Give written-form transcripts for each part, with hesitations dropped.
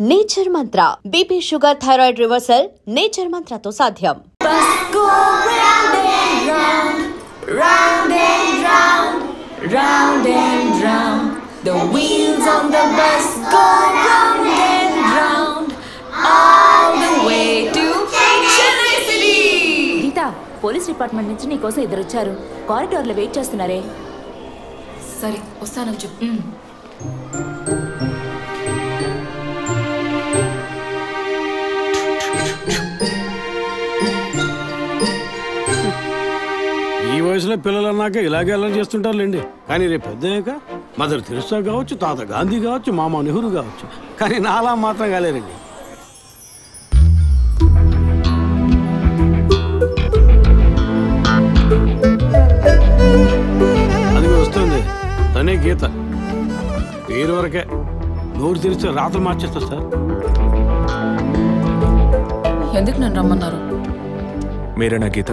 Nature Mantra BP sugar thyroid reversal Nature మంత్రతో సాధ్యం. Round and round, the wheels on the bus go round and round, all the way to Chennai City. Geeta, police department నుంచి నీకోసం ఇద్దరు వచ్చారు. కారిడార్లో wait చేస్తున్నారే. సరే వస్తానని చెప్పు. ఈ వయసులో పిల్లలు అన్నాక ఇలాగే అలా చేస్తుంటారులేండి. కానీ రేపు పెద్దయ్యాక మదర్ తెరెసా కావచ్చు, తాత గాంధీ కావచ్చు, మామ నెహ్రూ కావచ్చు, కానీ నాలా మాత్రం కాలేరండి. అది వస్తుంది తనే గీత. పేరు వరకే, నోరు తెరిస్తే రాత్రి మార్చేస్తా సార్. ఎందుకు నన్ను రమ్మన్నారు? మీరేనా గీత?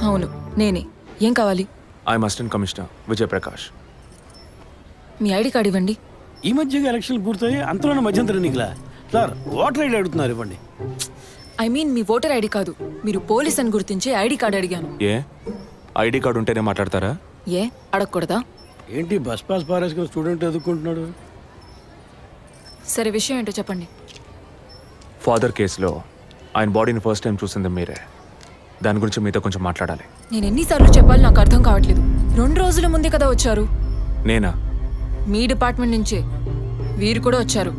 అవును నేనే. ఏం కావాలి? I'm assistant commissioner Vijay Prakash. Me ID card ఇవ్వండి. ఈ మధ్యగా ఎలక్షన్లు పూర్తయి అంతలోనే మధ్యంతర ఎన్నికలా సార్? ఓటర్ ఐడి అడుగుతున్నారు, ఇవ్వండి. I mean me voter ID కాదు, మీరు పోలీస్ అని గుర్తించే ఐడి కార్డ్ అడిగాను. ఏ ఐడి కార్డు ఉంటేనే మాట్లాడతారా? ఏ అడగకూడదా? ఏంటి బస్ పాస్ పారేసుకుని స్టూడెంట్ ఎదుర్కొంటున్నాడు? సరే విషయం ఏంటో చెప్పండి. ఫాదర్ కేసులో ఆయన బాడీని ఫస్ట్ టైం చూసింది మీరే. దాని గురించి మీతో కొంచెం మాట్లాడాలి. నేను ఎన్నిసార్లు చెప్పాలి, నాకు అర్థం కావట్లేదు. 2 రోజుల ముందే కదా వచ్చారు. నేనా? మీ డిపార్ట్మెంట్ నుంచే వీరు కూడా వచ్చారు.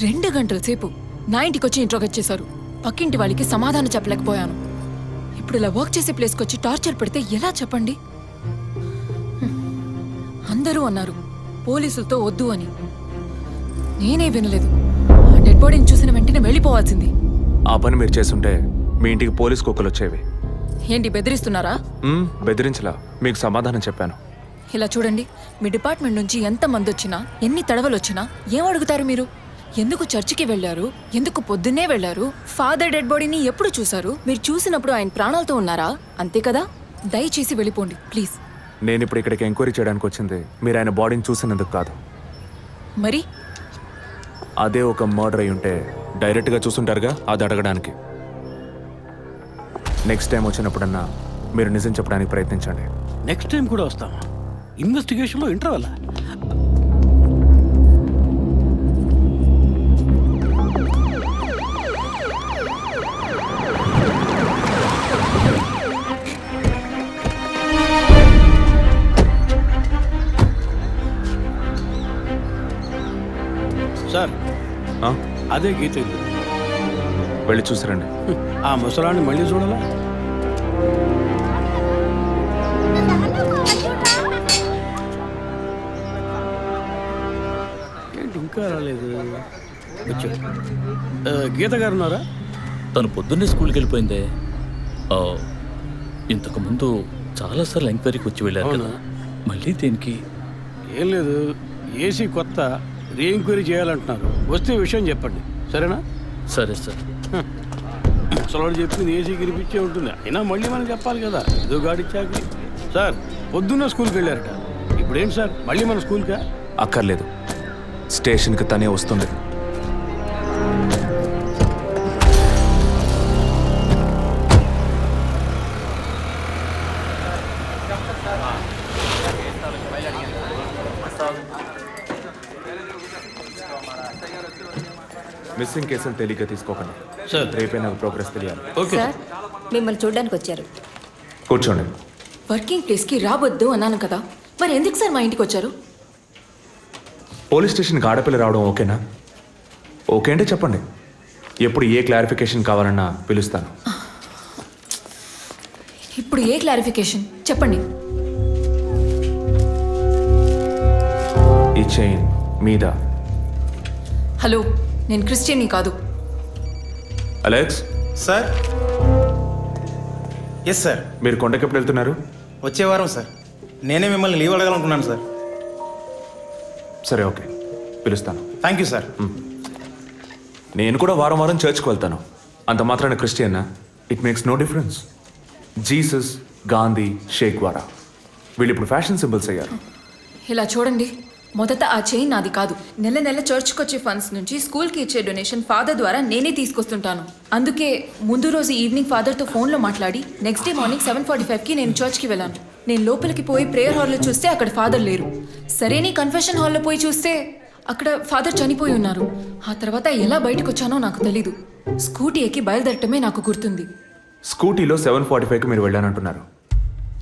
2 గంటల సేపు నా ఇంటికి వచ్చి ఇంట్రోగేట్ చేశారు. పక్కింటి వాళ్ళకి సమాధానం చెప్పలేకపోయాను. ఇప్పుడు ఇలా వర్క్ చేసే ప్లేస్కి వచ్చి టార్చర్ పెడితే ఎలా చెప్పండి? అందరూ అన్నారు పోలీసులతో వద్దు అని. నేనే వినలేదు. డెడ్ బాడీని చూసిన వెంటనే వెళ్ళిపోవాల్సింది. ఆ పని మీరు చేస్తుంటే మీ ఇంటికి పోలీస్ కుక్కలు వచ్చేవి. ఏంటి బెదిరిస్తున్నారా? బెదిరించలా, మీకు సమాధానం చెప్పాను. ఇలా చూడండి, మీ డిపార్ట్మెంట్ నుంచి ఎంతమంది వచ్చినా, ఎన్ని తడవలు వచ్చినా ఏం అడుగుతారు మీరు? ఎందుకు చర్చికి వెళ్ళారు? ఎందుకు పొద్దున్నే వెళ్ళారు? ఫాదర్ డెడ్ బాడీని ఎప్పుడు చూశారు? మీరు చూసినప్పుడు ఆయన ప్రాణాలతో ఉన్నారా? అంతే కదా. దయచేసి వెళ్ళిపోండి ప్లీజ్. నేను ఇప్పుడు ఇక్కడికి ఎంక్వైరీ చేయడానికి వచ్చింది మీరు ఆయన బాడీని చూసినందుకు కాదు. మరి అదే ఒక మర్డర్ అయి ఉంటే డైరెక్ట్గా చూసుంటారుగా, అది అడగడానికి. నెక్స్ట్ టైం వచ్చినప్పుడన్నా మీరు నిజం చెప్పడానికి ప్రయత్నించండి. నెక్స్ట్ టైం కూడా వస్తామా? ఇన్వెస్టిగేషన్లో ఇంటర్వల్? సార్ అదే గీత ఇల్లు. వెళ్ళి చూసిరండి. ఆ ముసలాన్ని మళ్ళీ చూడాలా? ఏంటి ఇంకా రాలేదు? గీత గారు ఉన్నారా? తను పొద్దున్నే స్కూల్కి వెళ్ళిపోయిందే. ఇంతకుముందు చాలాసార్లు ఎంక్వైరీకి వచ్చి వెళ్ళారు కదా, మళ్ళీ దేనికి? ఏం లేదు, ఏసీ కొత్త రీ ఎంక్వైరీ చేయాలంటున్నారు. వస్తే విషయం చెప్పండి, సరేనా? సరే సార్. ముసలాడు చెప్పింది ఏసీ గిరిపించే ఉంటుంది, అయినా మళ్ళీ మనం చెప్పాలి కదా, ఏదో గాడిచ్చాక. సార్ పొద్దున్న స్కూల్కి వెళ్ళారట, ఇప్పుడేంటి సార్ మళ్ళీ మన స్కూల్కా? అక్కర్లేదు, స్టేషన్కి తనే వస్తుంది. మిస్సింగ్ కేసులు తేలిగ్గా తీసుకోకండి సార్. రేపే నాకు ప్రోగ్రెస్ తెలియాలి. ఓకే సార్, మిమ్మల్ని చూడడానికి వచ్చారు. కూర్చోండి. వర్కింగ్ ప్లేస్కి రావద్దు అన్నాను కదా, మరి ఎందుకు సార్ మా ఇంటికి వచ్చారు? పోలీస్ స్టేషన్కి ఆడపిల్ల రావడం ఓకేనా? ఓకే అంటే చెప్పండి, ఎప్పుడు ఏ క్లారిఫికేషన్ కావాలన్నా పిలుస్తాను. ఇప్పుడు ఏ క్లారిఫికేషన్ చెప్పండి. ఈ చైన్ మీద. హలో, నేను క్రిస్టియన్ని కాదు. Alex sir. Yes sir. మీరు కొండకి ఎప్పుడు వెళ్తున్నారు? వచ్చే వారం సార్. నేనే మిమ్మల్ని లీవ్ అడగాలనుకున్నాను సార్. సరే ఓకే, పిలుస్తాను. Thank you sir. నేను కూడా వారం వారం చర్చ్కి వెళ్తాను. అంత మాత్రాన క్రిస్టియన్నా? It makes no difference. Jesus, Gandhi, షేక్ వారా వీళ్ళు ఇప్పుడు ఫ్యాషన్ సింబల్స్ అయ్యారు. ఇలా చూడండి, మొదట ఆ చైన్ నాది కాదు. నెల నెల చర్చ్కి వచ్చే ఫండ్స్ నుంచి స్కూల్కి ఇచ్చే డొనేషన్ ఫాదర్ ద్వారా నేనే తీసుకొస్తుంటాను. అందుకే ముందు రోజు ఈవినింగ్ ఫాదర్తో ఫోన్లో మాట్లాడి నెక్స్ట్ డే మార్నింగ్ 7:45కి నేను చర్చ్కి వెళ్ళాను. నేను లోపలికి పోయి ప్రేయర్ హాల్లో చూస్తే అక్కడ ఫాదర్ లేరు. సరే నీ కన్ఫెషన్ హాల్లో పోయి చూస్తే అక్కడ ఫాదర్ చనిపోయి ఉన్నారు. ఆ తర్వాత ఎలా బయటకు వచ్చానో నాకు తెలీదు. స్కూటీ ఎక్కి బయలుదేరటమే నాకు గుర్తుంది. స్కూటీలో 7:45కి మీరు వెళ్ళానంటున్నారు.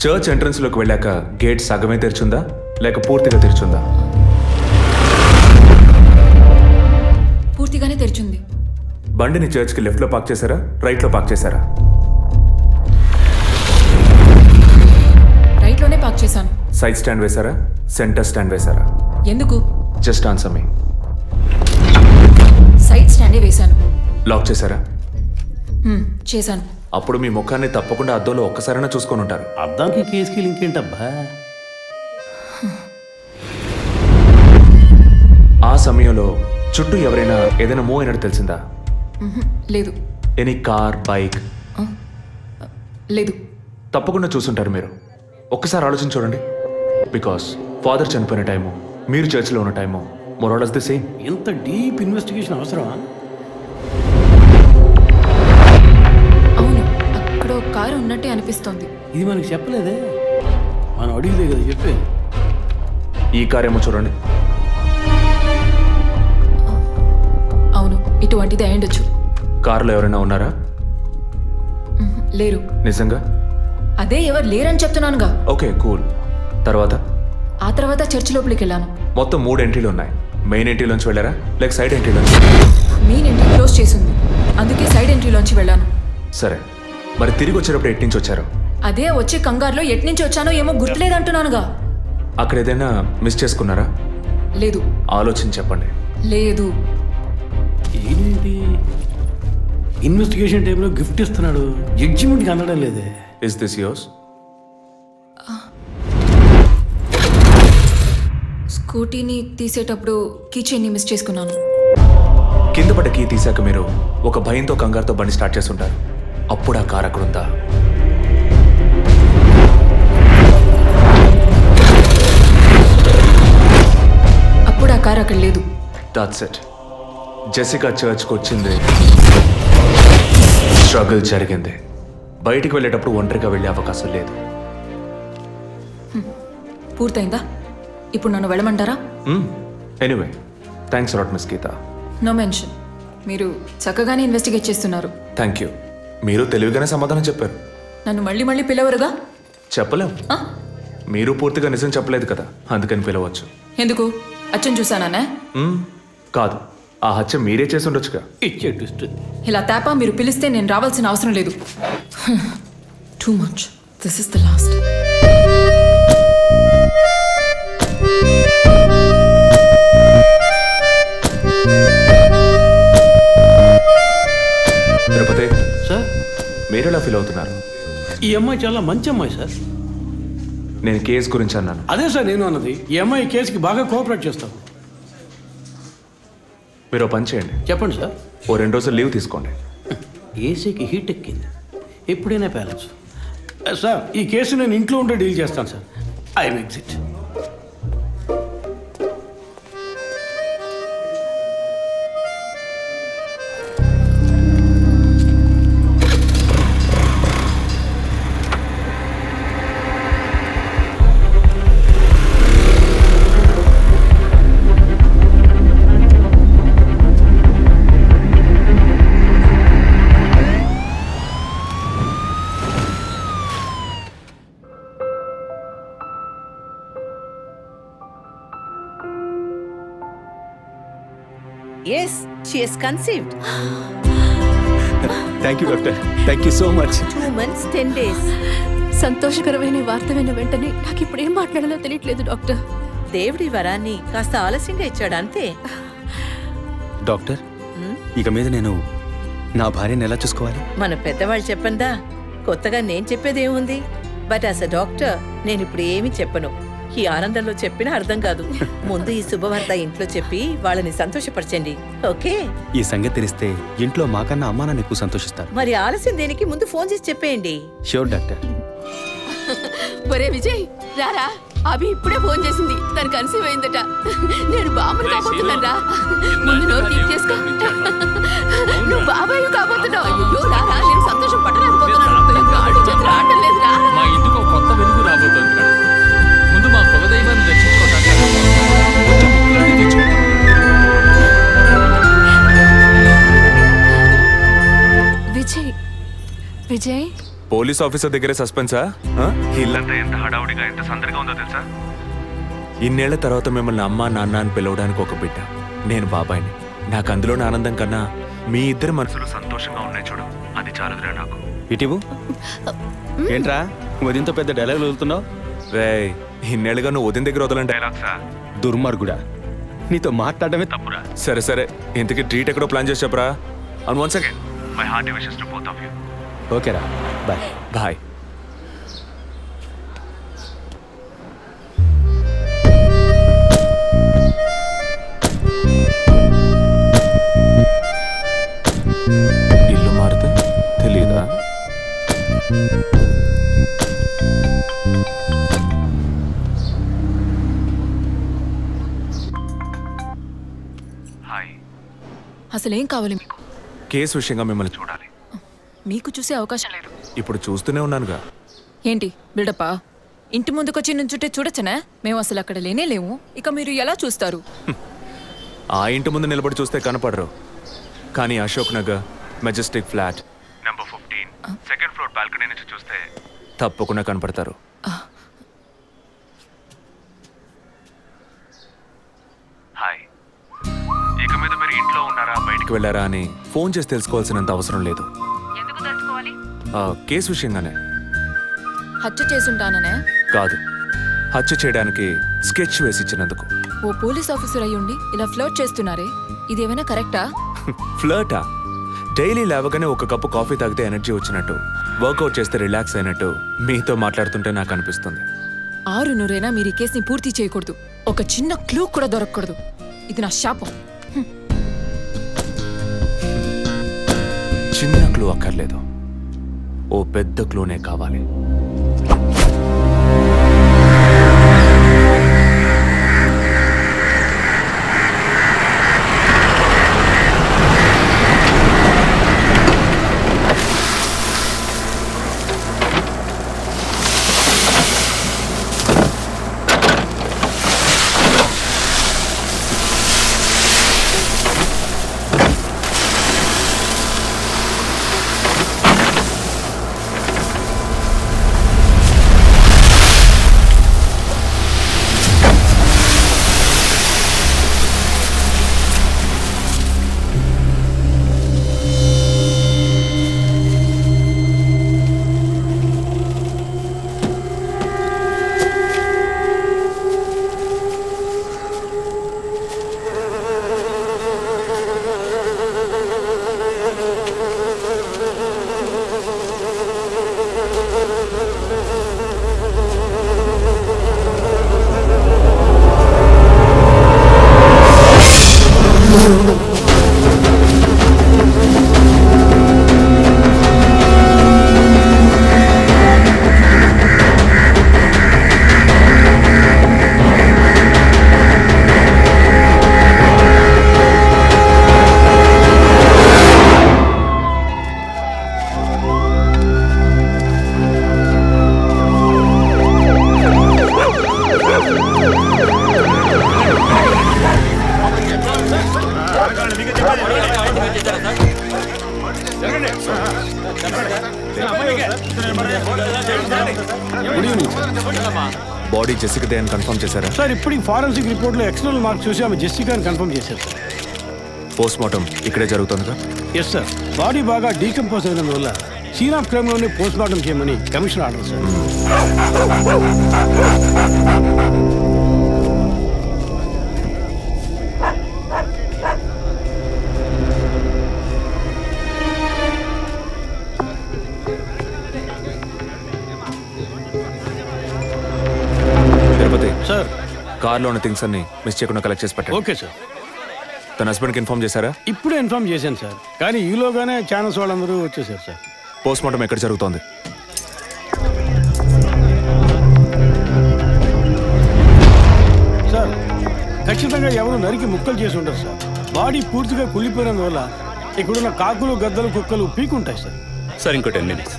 చర్చ్ ఎంట్రన్స్లోకి వెళ్ళాక గేట్ సగమే తెరిచుందా లేక పూర్తిగా తెరిచుందా? పూర్తిగానే తెరిచింది. బండిని చర్చ్కి లెఫ్ట్లో పార్క్ చేశారా, రైట్లో పార్క్ చేశారా? రైట్లోనే పార్క్ చేశాను. సైడ్ స్టాండ్ వేశారా, సెంటర్ స్టాండ్ వేశారా? ఎందుకు? జస్ట్ ఆన్సర్ మీ. సైడ్ స్టాండే వేశాను. లాక్ చేశారా? చేశాను. అప్పుడు మీ ముఖాన్ని తప్పకుండా అద్దంలో ఒక్కసారైనా చూసుకొని ఉంటారు. అద్దానికి కేసుకి లింక్ ఏంటబ్బా? ఆ సమయంలో చుట్టూ ఎవరైనా ఏదైనా మూవ్ అయినట్టు తెలిసిందా? లేదు. Any car, bike? లేదు. తప్పకుండా చూసుంటారు మీరు. ఒక్కసారి ఆలోచించి చూడండి. బికాస్ ఫాదర్ చనిపోయిన టైము, మీరు చర్చిలో ఉన్న టైము మోరాలస్ ది సేమ్. ఎంత డీప్ ఇన్వెస్టిగేషన్ అవసరమా? అవును, అక్కడ ఒక కారు ఉన్నట్టే అనిపిస్తోంది. ఇది మనకి చెప్పలేదే, మనం అడిగితే కదా చెప్పేది. ఈ కార్ ఏమో చూడండి. అవును, ఇటువంటిది అయ్యుండొచ్చు. కారులో ఎవరైనా ఉన్నారా? లేరు. నిజంగా? అదే ఎవరు లేరని చెప్తున్నానుగా. Okay, cool. తర్వాత? ఆ తర్వాత చర్చ్ లోపలికి వెళ్ళాను. మొత్తం 3 ఎంట్రీలు ఉన్నాయి. మెయిన్ ఎంట్రీలోంచి వెళ్ళారా లేక సైడ్ ఎంట్రీలోంచి? మెయిన్ ఎంట్రీ క్లోజ్ చేసింది, అందుకే సైడ్ ఎంట్రీలోంచి వెళ్ళాను. సరే, మరి తిరిగి వచ్చేటప్పుడు ఎట్నుంచి వచ్చారు? అదే వచ్చే కంగారులో ఎట్నుంచి వచ్చానో ఏమో గుర్తులేదంటున్నానుగా. అక్కడ ఏదైనా మిస్ చేసుకున్నారా? లేదు. ఆలోచించి చెప్పండి. లేదు. ఏంటి ఇన్వెస్టిగేషన్ టైంలో గిఫ్ట్ ఇస్తున్నాడు, జడ్జిమెంట్కి అందడం లేదే. Is this yours? స్కూటీని తీసేటప్పుడు కీచైన్ని మిస్ చేసుకున్నాను. కింద పడ్డ కీ తీసాక మీరు ఒక భయంతో కంగారుతో బండి స్టార్ట్ చేస్తుంటారు. అప్పుడు ఆ కార్ అక్కడ ఉందా? అప్పుడు ఆ కార్ అక్కడ లేదు. That's it. జెసికా చర్చ్కి వచ్చింది, స్ట్రగుల్ జరిగింది. బయటికి వెళ్ళేటప్పుడు ఒంటరిగా వెళ్ళే అవకాశం లేదు. పూర్తయిందా? ఇప్పుడు నన్ను వెళ్ళమంటారా? Anyway, thanks lot miss Geetha. No mention. మీరు చక్కగానే ఇన్వెస్టిగేట్ చేస్తున్నారు. Thank you. మీరు తెలివిగానే సమాధానం చెప్పారు. నన్ను మళ్ళీ మళ్ళీ పిలవరుగా? చెప్పలేం. మీరు పూర్తిగా నిజం చెప్పలేదు కదా, అందుకని పిలవచ్చు. ఎందుకు? అచ్చం చూసానా? కాదు, ఆ హత్య మీరే చేసి ఉండొచ్చుగా. ఇచ్చే ట్విస్ట్. ఇలా తేపా మీరు పిలిస్తే నేను రావాల్సిన అవసరం లేదు. Too much. This is the last. Tirupati sir, మీరు ఎలా ఫీల్ అవుతున్నారు? ఈ అమ్మాయి చాలా మంచి అమ్మాయి సార్. నేను కేసు గురించి అన్నాను. అదే సార్ నేను అన్నది. ఈ అమ్మాయి కేసుకి బాగా కోఆపరేట్ చేస్తాం. మీరు పని చేయండి. చెప్పండి సార్. 2 రోజులు లీవ్ తీసుకోండి. ఏసీకి హీట్ ఎక్కింది, ఎప్పుడైనా ప్యాలెన్స్. సార్, ఈ కేసు నేను ఇంట్లో ఉంటే డీల్ చేస్తాను sir. I makes it. Yes, she has conceived. Thank you, doctor. Thank you so much. 2 months, 10 days. సంతోషకరమైన వార్త విన్న వెంటనే నాకు ఇప్పుడు ఏం మాట్లాడాలో తెలియట్లేదు డాక్టర్. దేవుడి వరాన్ని కాస్త ఆలస్యంగా ఇచ్చాడు అంతే. డాక్టర్, ఇక మీద నేను నా భార్యను ఎలా చూసుకోవాలి? మన పెద్దవాళ్ళు చెప్పందా, కొత్తగా నేను చెప్పేదేముంది. బట్ యాజ్ అ డాక్టర్ నేను ఇప్పుడు ఏమీ చెప్పను. ఈ ఆనందంలో చెప్పినా అర్థం కాదు. ముందు ఈ శుభవార్త ఇంట్లో చెప్పి వాళ్ళని సంతోషపరచండి, ఓకే? ఈ సంగతి తెలిస్తే ఇంట్లో మాకన్నా అమ్మా నాన్న ఎక్కువ సంతోషిస్తారు. మరి ఆలస్యం దేనికి, ముందు ఫోన్ చేసి చెప్పేయండి. Sure doctor. ఒరే విజయ్, రారా. అభి ఇప్పుడే ఫోన్ చేసింది, తను కన్సీవ్ అయిందట. నేను బాబుని కాబోతున్నారా? ముందు నోరు తీపి చేసుకో. నువ్వు బాబాయ్ కాబోతున్నావు. అయ్యో రారా, నేను సంతోషం పట్టలేకపోతున్నాను. ఆడు చేతులు ఆడటం లేదు. రా, మా ఇంటికి ఒక కొత్త వెలుగు రాబోతోంది మేడం. ముందు మా కులదైవాన్ని దర్శించుకోవడానికి తెచ్చుకుంటాం. విజయ్, విజయ్, పోలీస్ ఆఫీసర్ దగ్గరే సస్పెన్సా? ఇల్లంతా ఎంత హడావుడిగా ఎంత సందడిగా ఉందో తెలుసా? ఇన్నేళ్ల తర్వాత మిమ్మల్ని అమ్మా నాన్న అని పిలవడానికి ఒక బిడ్డ. నేను బాబాయిని. నాకు అందులోని ఆనందం కన్నా మీ ఇద్దరు మనసులు సంతోషంగా ఉన్నాయి చూడు, అది చాలదురా నాకు. ఇటీవు ఏంట్రా వదినతో పెద్ద డైలాగులు వదులుతున్నావు? రే, ఇన్నేళ్ళుగా నువ్వు ఉదయం దగ్గర వదలని డైలాగ్సా? దుర్మార్గుడా, నీతో మాట్లాడమే తప్పురా. సరే సరే, ఇంతకీ ట్రీట్ ఎక్కడో ప్లాన్ చేసి చెప్పరా? And once again my hearty wishes to both of you. ఓకేరా, బాయ్ బాయ్. ఇల్లు మారితే తెలీదా? హాయ్. అసలేం కావాలి మీకు? కేసు విషయంగా మిమ్మల్ని చూడాలి. మీకు చూసే అవకాశం లేదు. ఇప్పుడు చూస్తూనే ఉన్నానుగా. ఏంటి బిల్డప్పా? ఇంటి ముందుకొచ్చి నుంచుంటే చూడొచ్చనా? మేము అసలు అక్కడ లేనే లేము. ఇక మీరు ఎలా చూస్తారు? ఆ ఇంటి ముందు నిలబడి చూస్తే కనపడరు, కానీ Ashok Nagar Majestic flat number 15 second floor balcony నుంచి చూస్తే తప్పకుండా కనపడతారు. హాయ్. ఇక మీద మీరు ఇంట్లో ఉన్నారా బయటికి వెళ్ళారా అని ఫోన్ చేసి తెలుసుకోవాల్సినంత అవసరం లేదు. కేసు విషయంగానే. హత్య చేసుంటాననే? కాదు, హత్య చేయడానికి స్కెచ్ వేసి ఇచ్చినందుకు. ఓ పోలీస్ ఆఫీసర్ అయ్యుండి ఇలా ఫ్లర్ట్ చేస్తున్నారే, ఇదేమైనా కరెక్టా? ఫ్లర్టా? డైలీ లేవగానే ఒక కప్పు కాఫీ తాగితే ఎనర్జీ వచ్చినట్టు, వర్కౌట్ చేస్తే రిలాక్స్ అయినట్టు మీతో మాట్లాడుతుంటే నాకు అనిపిస్తుంది. 6 మీరు ఈ కేసుని పూర్తి చేయకూడదు. ఒక చిన్న క్లూ కూడా దొరకకూడదు. ఇది నా శాపం. చిన్న క్లూ అక్కర్లేదు, ఓ పెద్ద క్లూనే కావాలి. బాడీ జెసికాదే అని కన్ఫర్మ్ చేశారా? సార్ ఇప్పుడు ఫారెన్సిక్ రిపోర్ట్లో ఎక్స్టర్నల్ మార్క్స్ చూసి ఆమె జెసికా అని కన్ఫర్మ్ చేశారు సార్. పోస్ట్ మార్టం ఇక్కడే జరుగుతుందిగా? Yes sir. బాడీ బాగా డీకంపోజ్ అయినందువల్ల సీన్ ఆఫ్ క్రైమ్లోనే పోస్ట్ మార్టం చేయమని కమిషనర్ ఆర్డర్ సార్. సార్, కార్లో ఉన్న థింగ్స్ అన్ని మిస్ చేయకుండా కలెక్ట్ చేసి పెట్టండి. Okay sir. తన హస్బెండ్కి ఇన్ఫార్మ్ చేశారా? ఇప్పుడే ఇన్ఫార్మ్ చేశాను సార్, కానీ ఈలోగానే ఛానల్స్ వాళ్ళందరూ వచ్చేసారు సార్. పోస్ట్ మార్టం ఎక్కడ జరుగుతోంది? ఖచ్చితంగా ఎవరు నరికి ముక్కలు చేసి ఉంటారు సార్. బాడీ పూర్తిగా కుళ్ళిపోయినందువల్ల ఇక్కడున్న కాకులు గద్దలు కుక్కలు పీకుంటాయి సార్. సార్ ఇంకో 10 minutes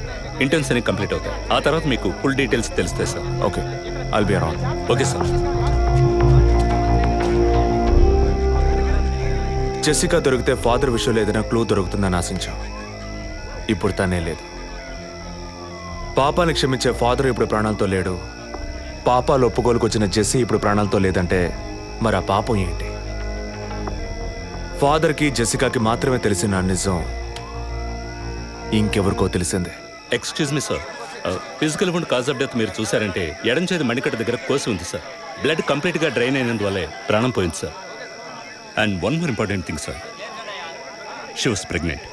ఇంటెన్స్ అని కంప్లీట్ అవుతాయి. ఆ తర్వాత మీకు ఫుల్ డీటెయిల్స్ తెలుస్తాయి sir. Okay, I'll be around. Okay sir. Jessica దొరికితే ఫాదర్ విషయంలో ఏదైనా క్లూ దొరుకుతుందని ఆశించాం. ఇప్పుడు తనే లేదు. పాపాన్ని క్షమించే ఫాదర్ ఇప్పుడు ప్రాణాలతో లేడు. పాపాలు ఒప్పుకోలుకు వచ్చిన జెస్సీ ఇప్పుడు ప్రాణాలతో లేదంటే మరి ఆ పాపం ఏంటి? ఫాదర్కి జెసికాకి మాత్రమే తెలిసిన నిజం ఇంకెవరికో తెలిసిందే. Excuse me sir, physical wound cause of death మీరు చూసారంటే ఎడం చేతి మణికట్ట దగ్గర కోసి ఉంది సార్. బ్లడ్ కంప్లీట్గా డ్రైన్ అయినందువల్లే ప్రాణం పోయింది sir. And one more important thing sir, she was pregnant.